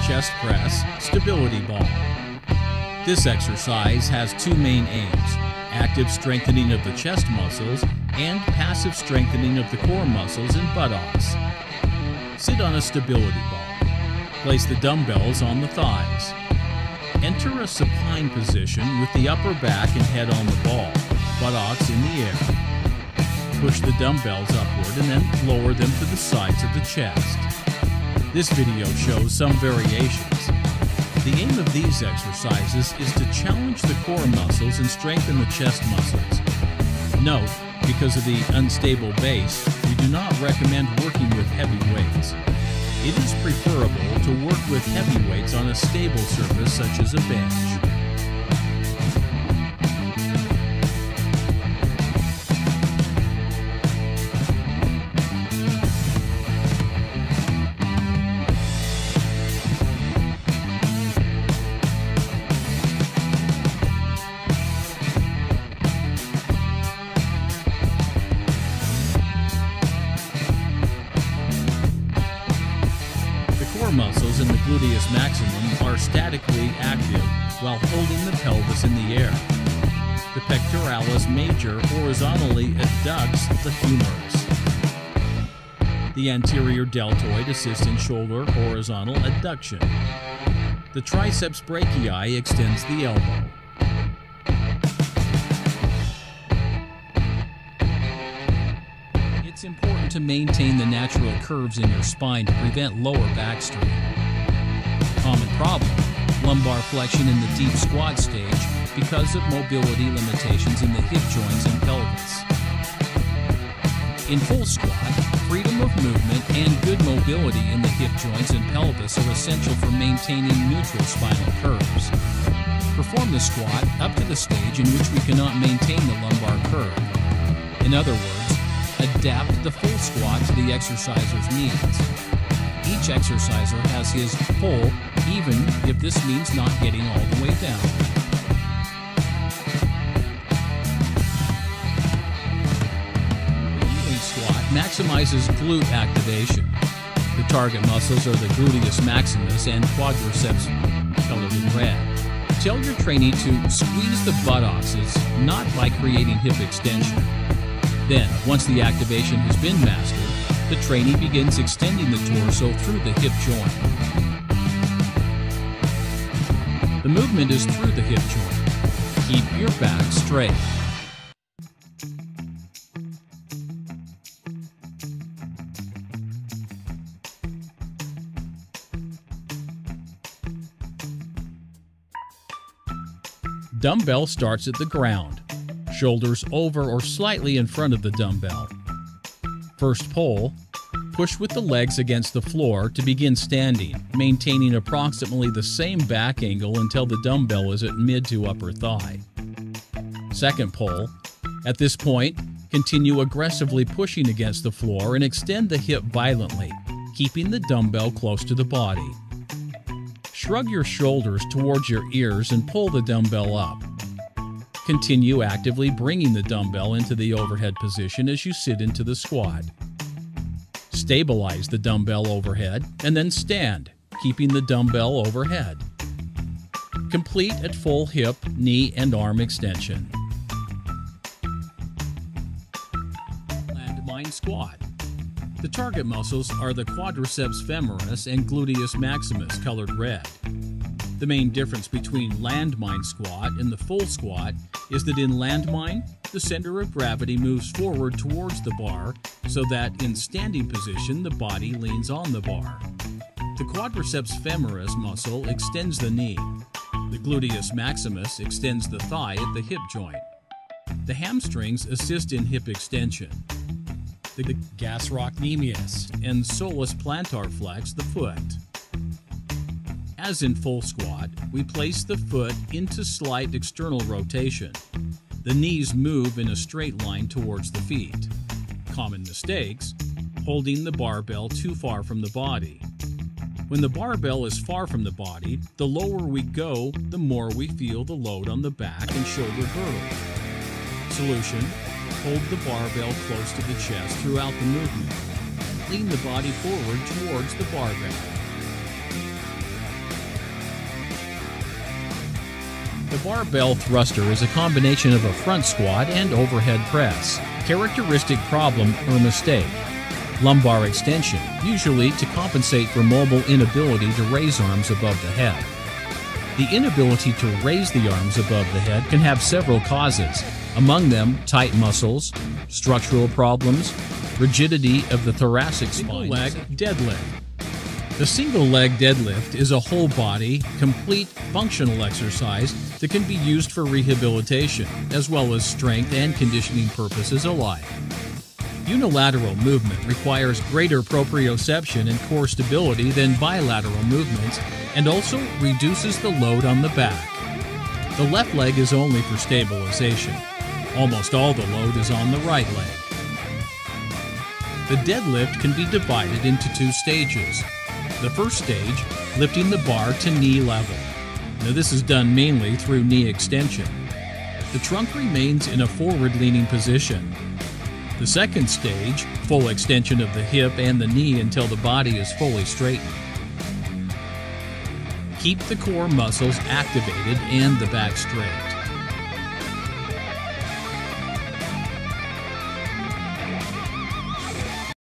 chest press stability ball. This exercise has two main aims: active strengthening of the chest muscles and passive strengthening of the core muscles and buttocks. Sit on a stability ball. Place the dumbbells on the thighs. Enter a supine position with the upper back and head on the ball, buttocks in the air. Push the dumbbells upward and then lower them to the sides of the chest. This video shows some variations. The aim of these exercises is to challenge the core muscles and strengthen the chest muscles. Note, because of the unstable base, we do not recommend working with heavy weights. It is preferable to work with heavy weights on a stable surface such as a bench. Muscles in the gluteus maximum are statically active while holding the pelvis in the air. The pectoralis major horizontally adducts the humerus. The anterior deltoid assists in shoulder horizontal adduction. The triceps brachii extends the elbow. It's important to maintain the natural curves in your spine to prevent lower back strain. Common problem: lumbar flexion in the deep squat stage because of mobility limitations in the hip joints and pelvis. In full squat, freedom of movement and good mobility in the hip joints and pelvis are essential for maintaining neutral spinal curves. Perform the squat up to the stage in which we cannot maintain the lumbar curve. In other words, adapt the full squat to the exerciser's needs. Each exerciser has his full, even if this means not getting all the way down. The kneeling squat maximizes glute activation. The target muscles are the gluteus maximus and quadriceps, colored in red. Tell your trainee to squeeze the buttocks, not by creating hip extension. Then, once the activation has been mastered, the trainee begins extending the torso through the hip joint. The movement is through the hip joint. Keep your back straight. Dumbbell starts at the ground. Shoulders over or slightly in front of the dumbbell. First pull, push with the legs against the floor to begin standing, maintaining approximately the same back angle until the dumbbell is at mid to upper thigh. Second pull, at this point, continue aggressively pushing against the floor and extend the hip violently, keeping the dumbbell close to the body. Shrug your shoulders towards your ears and pull the dumbbell up. Continue actively bringing the dumbbell into the overhead position as you sit into the squat. Stabilize the dumbbell overhead and then stand, keeping the dumbbell overhead. Complete at full hip, knee, and arm extension. Landmine Squat. The target muscles are the quadriceps femoris and gluteus maximus, colored red. The main difference between landmine squat and the full squat is that in landmine, the center of gravity moves forward towards the bar so that in standing position the body leans on the bar. The quadriceps femoris muscle extends the knee. The gluteus maximus extends the thigh at the hip joint. The hamstrings assist in hip extension. The gastrocnemius and soleus plantar flex the foot. As in full squat, we place the foot into slight external rotation. The knees move in a straight line towards the feet. Common mistakes: holding the barbell too far from the body. When the barbell is far from the body, the lower we go, the more we feel the load on the back and shoulder girdle. Solution: hold the barbell close to the chest throughout the movement. Lean the body forward towards the barbell. The barbell thruster is a combination of a front squat and overhead press. Characteristic problem or mistake: lumbar extension, usually to compensate for mobile inability to raise arms above the head. The inability to raise the arms above the head can have several causes, among them tight muscles, structural problems, rigidity of the thoracic spine. Single leg deadlift. The single leg deadlift is a whole body, complete functional exercise that can be used for rehabilitation, as well as strength and conditioning purposes alike. Unilateral movement requires greater proprioception and core stability than bilateral movements, and also reduces the load on the back. The left leg is only for stabilization. Almost all the load is on the right leg. The deadlift can be divided into two stages. The first stage, lifting the bar to knee level. Now this is done mainly through knee extension. The trunk remains in a forward-leaning position. The second stage, full extension of the hip and the knee until the body is fully straightened. Keep the core muscles activated and the back straight.